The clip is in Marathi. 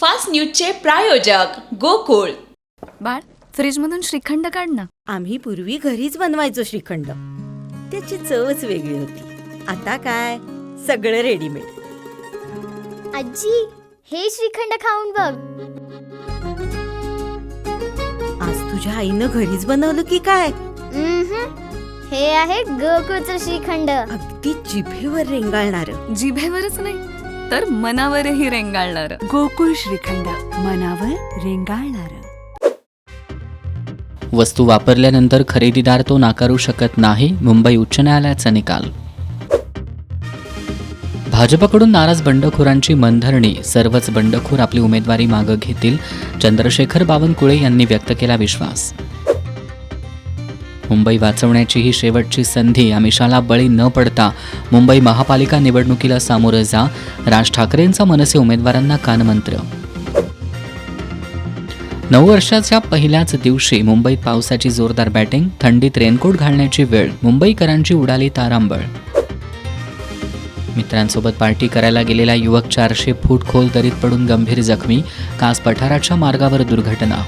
फास्ट न्यूजचे प्रायोजक गोकुळ. बाळ, फ्रीजमधून श्रीखंड काढ ना. आम्ही पूर्वी घरीच बनवायचो श्रीखंड. त्याची चवच वेगळी होती. आता काय सगळं रेडीमेड. आजी, हे श्रीखंड खाऊन बघ. आज तुझ्या आईनं घरीच बनवलं की काय? हे आहे गोकुळचं श्रीखंड. अगदी जिभेवर रेंगाळणार. जिभेवरच नाही तर मनावरही रेंगाळणार. गोकुळ श्रीखंड, मनावर रेंगाळणार. वस्तू वापरल्यानंतर खरेदीदार तो नाकारू शकत नाही. मुंबई उच्च न्यायालयाचा निकाल. भाजपकडून नाराज बंडखोरांची मनधरणी. सर्वच बंडखोर आपली उमेदवारी मागे घेतील. चंद्रशेखर बावनकुळे यांनी व्यक्त केला विश्वास. मुंबई वाचवण्याची ही शेवटची संधी. आमिषाला बळी न पडता मुंबई महापालिका निवडणुकीला सामोरं जा. राज ठाकरेंचा मनसे उमेदवारांना कानमंत्र. 9 वर्षाच्या पहिल्याच दिवशी मुंबईत पावसाची जोरदार बॅटिंग. थंडीत रेनकोट घालण्याची वेळ. मुंबईकरांची उडाली तारांबळ. मित्रांसोबत पार्टी करायला गेलेला युवक 400 फूट खोल दरीत पडून गंभीर जखमी. कास पठाराच्या मार्गावर दुर्घटना.